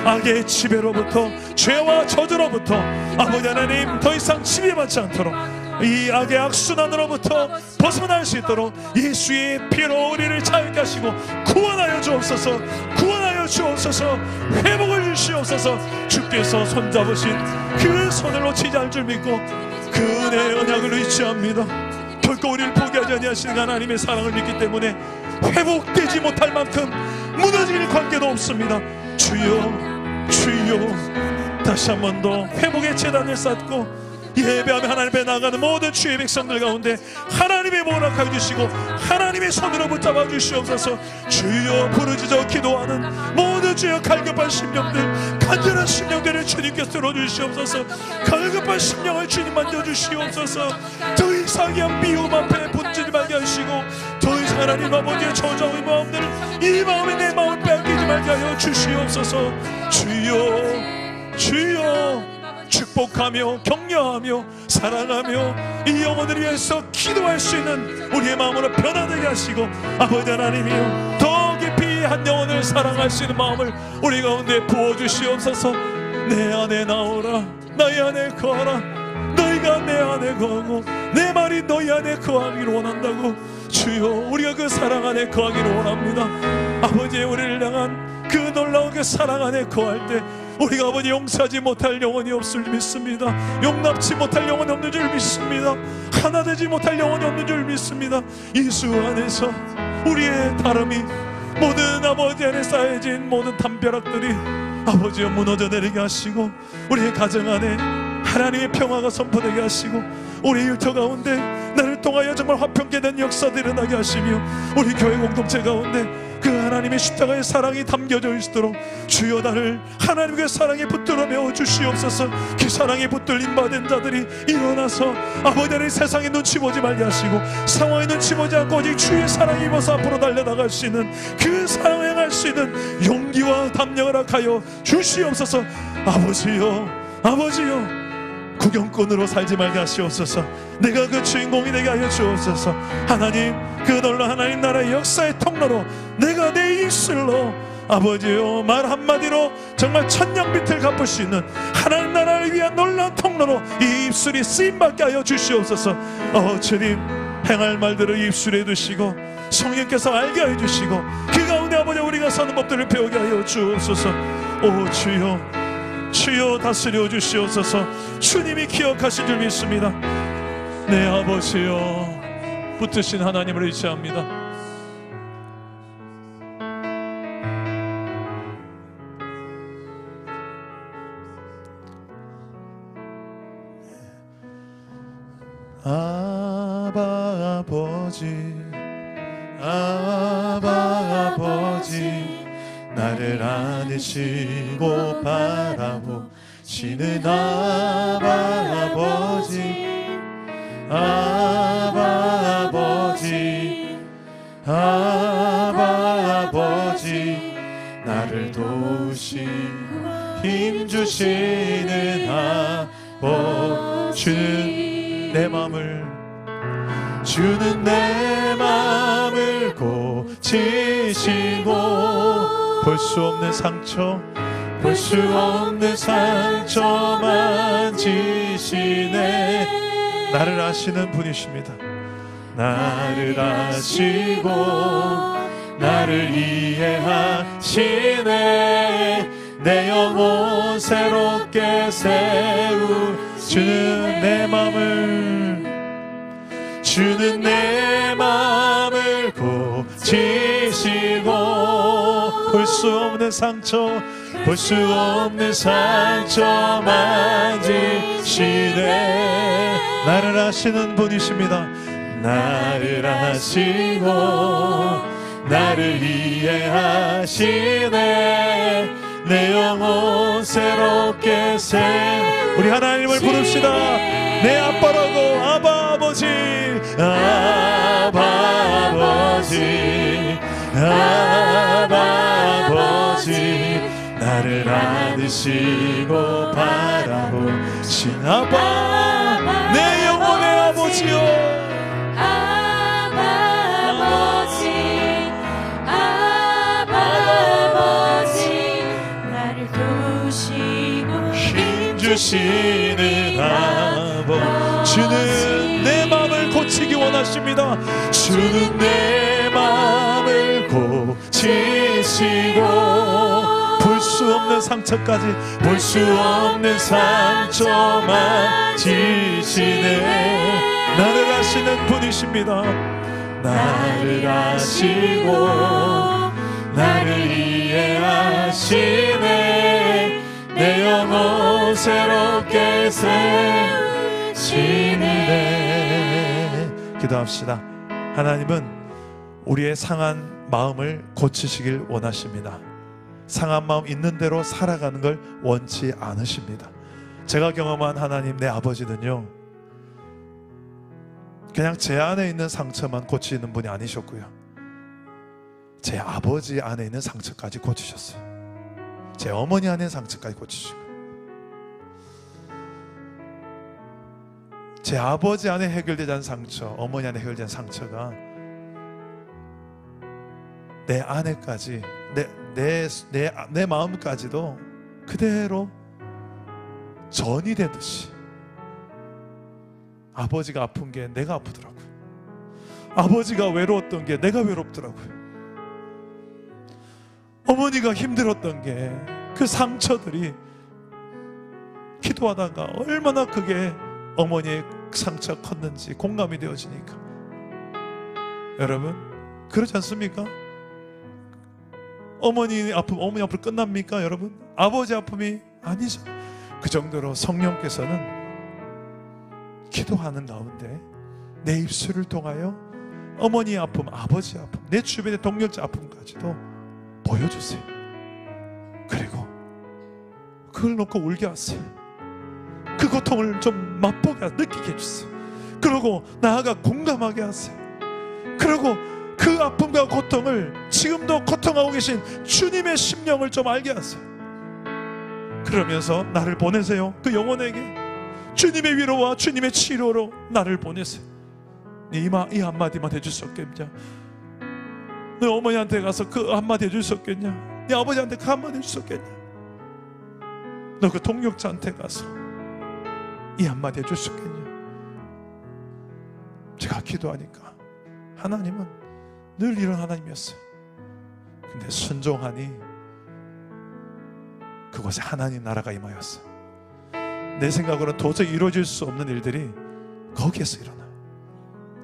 악의 지배로부터, 죄와 저주로부터 아버지 하나님 더 이상 지배받지 않도록, 이 악의 악순환으로부터 벗어날 수 있도록 예수의 피로 우리를 자유케 하시고 구원하여 주옵소서. 구원하여 주옵소서. 회복을 주시옵소서. 주께서 손잡으신 그 손을 놓치지 않을 줄 믿고 그 은혜의 언약을 의지합니다. 결코 우리를 포기하지 아니하시는 하나님의 사랑을 믿기 때문에 회복되지 못할 만큼 무너질 관계도 없습니다. 주여, 주여, 다시 한 번 더 회복의 재단을 쌓고 예배하며 하나님 앞에 나가는 모든 주의 백성들 가운데 하나님의 모락하여 주시고 하나님의 손으로 붙잡아 주시옵소서. 주여, 부르짖어 기도하는 모든 주여 갈급한 심령들, 간절한 심령들을 주님께서 들어주시옵소서. 갈급한 심령을 주님 만져주시옵소서. 더 이상의 미움 앞에 붙지 말게 하시고 더 이상 하나님 아버지의 저정의 마음들을, 이 마음이 내 마음을 빼앗기지 말게 하여 주시옵소서. 주여, 주여, 축복하며 격려하며 사랑하며 이 영혼을 위해서 기도할 수 있는 우리의 마음으로 변화되게 하시고 아버지 하나님이여 더 깊이 한 영혼을 사랑할 수 있는 마음을 우리 가운데 부어주시옵소서. 내 안에 나오라, 나의 안에 거하라. 너희가 내 안에 거하고 내 말이 너희 안에 거하기를 원한다고. 주여, 우리가 그 사랑 안에 거하기를 원합니다. 아버지의 우리를 향한 그 놀라운 그 사랑 안에 거할 때 우리가 아버지 용서하지 못할 영혼이 없을 줄 믿습니다. 용납치 못할 영혼이 없는 줄 믿습니다. 하나 되지 못할 영혼이 없는 줄 믿습니다. 예수 안에서 우리의 다름이, 모든 아버지 안에 쌓여진 모든 담벼락들이 아버지여 무너져 내리게 하시고 우리의 가정 안에 하나님의 평화가 선포되게 하시고 우리 일터 가운데 나를 통하여 정말 화평케 된 역사들이 일어나게 하시며 우리 교회 공동체 가운데 그 하나님의 십자가의 사랑이 담겨져 있도록 주여 나를 하나님의 사랑에 붙들어 메워 주시옵소서. 그 사랑에 붙들림 받은 자들이 일어나서 아버지 하나님 세상에 눈치 보지 말게 하시고 상황에 눈치 보지 않고 오직 주의 사랑에 입어서 앞으로 달려나갈 수 있는 그 사랑을 행할 수 있는 용기와 담력을 하여 주시옵소서. 아버지여, 아버지여, 구경꾼으로 살지 말게 하시옵소서. 내가 그 주인공이 되게 하여 주옵소서. 하나님, 그 놀라운 하나님 나라의 역사의 통로로 내가 내 입술로 아버지요 말 한마디로 정말 천냥빛을 갚을 수 있는 하나님 나라를 위한 놀라운 통로로 이 입술이 쓰임받게 하여 주시옵소서. 주님, 행할 말들을 입술에 두시고 성령께서 알게 하여 주시고 그 가운데 아버지 우리가 사는 법들을 배우게 하여 주옵소서. 오 주여, 주여 다스려 주시옵소서. 주님이 기억하신 줄 믿습니다. 네 아버지여, 붙으신 하나님을 의지합니다. 아바 아버지, 아바 아버지, 나를 안으시고 바라보시는 아바 아버지, 아바 아버지, 아바 아버지, 나를 도우시고 힘주시는 아버지. 내 맘을, 주는 내 맘을 고치시고 볼 수 없는 상처, 볼 수 없는 상처 만지시네. 나를 아시는 분이십니다. 나를 아시고 나를 이해하시네. 내 영혼 새롭게 세우시는 내 맘을, 주는 내 맘을 고치시고 볼 수 없는 상처, 볼 수 없는 상처 만지시네. 나를 아시는 분이십니다. 나를 아시고 나를 이해하시네. 내 영혼 새롭게 세. 우리 하나님을 부릅시다. 내 아빠라고. 아바 아버지, 아바 아버지, 아바 아버지, 나를 안으시고 바라보신 아바, 내 영혼의 아버지요. 아바 아버지, 아바 아버지, 나를 도우시고 힘주시는 아버. 주는 내 마음을 고치기 원하십니다. 주는 내 마음을 고치시고 볼 수 없는 상처까지, 볼 수 없는 상처만 지시네. 나를 아시는 분이십니다. 나를 아시고 나를 이해하시네. 내 영혼 새롭게 세우시네. 기도합시다. 하나님은 우리의 상한 마음을 고치시길 원하십니다. 상한 마음 있는 대로 살아가는 걸 원치 않으십니다. 제가 경험한 하나님 내 아버지는요, 그냥 제 안에 있는 상처만 고치는 분이 아니셨고요, 제 아버지 안에 있는 상처까지 고치셨어요. 제 어머니 안에 있는 상처까지 고치시고, 제 아버지 안에 해결되지 않은 상처, 어머니 안에 해결된 상처가 내 안에까지, 내 마음까지도 그대로 전이 되듯이, 아버지가 아픈 게 내가 아프더라고요. 아버지가 외로웠던 게 내가 외롭더라고요. 어머니가 힘들었던 게, 그 상처들이 기도하다가 얼마나 그게 어머니의 상처가 컸는지 공감이 되어지니까, 여러분 그렇지 않습니까? 어머니 아픔 끝납니까 여러분? 아버지 아픔이 아니죠. 그 정도로 성령께서는 기도하는 가운데 내 입술을 통하여 어머니의 아픔, 아버지 아픔, 내 주변의 동력자 아픔까지도 보여주세요. 그리고 그걸 놓고 울게 하세요. 그 고통을 좀 맛보게, 느끼게 해주세요. 그리고 나아가 공감하게 하세요. 그리고 그 아픔과 고통을 지금도 고통하고 계신 주님의 심령을 좀 알게 하세요. 그러면서 나를 보내세요. 그 영혼에게 주님의 위로와 주님의 치료로 나를 보내세요. 이 한마디만 해줄 수 없겠냐? 너 어머니한테 가서 그 한마디 해줄 수 없겠냐? 네 아버지한테 그 한마디 해줄 수 없겠냐? 너 그 동력자한테 가서 이 한마디 해줄 수 없겠냐? 제가 기도하니까 하나님은 늘 이런 하나님이었어요. 근데 순종하니 그곳에 하나님 나라가 임하였어요. 내 생각으로는 도저히 이루어질 수 없는 일들이 거기에서 일어나요.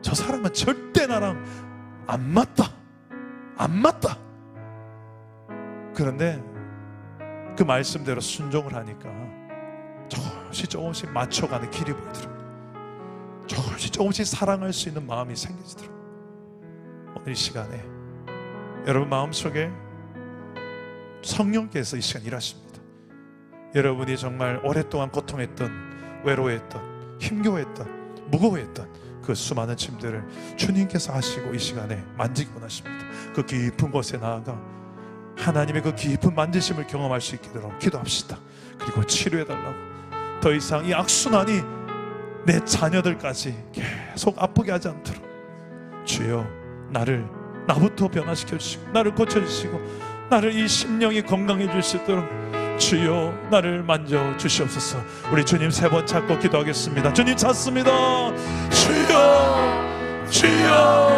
저 사람은 절대 나랑 안 맞다, 안 맞다. 그런데 그 말씀대로 순종을 하니까 조금씩 맞춰가는 길이 보이더라고요. 조금씩 사랑할 수 있는 마음이 생기더라고요. 오늘 이 시간에 여러분 마음속에 성령께서 이 시간 일하십니다. 여러분이 정말 오랫동안 고통했던, 외로워했던, 힘겨워했던, 무거워했던 그 수많은 짐들을 주님께서 하시고 이 시간에 만지기 원하십니다. 그 깊은 곳에 나아가 하나님의 그 깊은 만지심을 경험할 수 있도록 기도합시다. 그리고 치료해달라고. 더 이상 이 악순환이 내 자녀들까지 계속 아프게 하지 않도록 주여 나부터 변화시켜 주시고 나를 고쳐주시고 나를 이 심령이 건강해질 수 있도록 주여 나를 만져 주시옵소서. 우리 주님 3번 찾고 기도하겠습니다. 주님 찾습니다. 주여, 주여.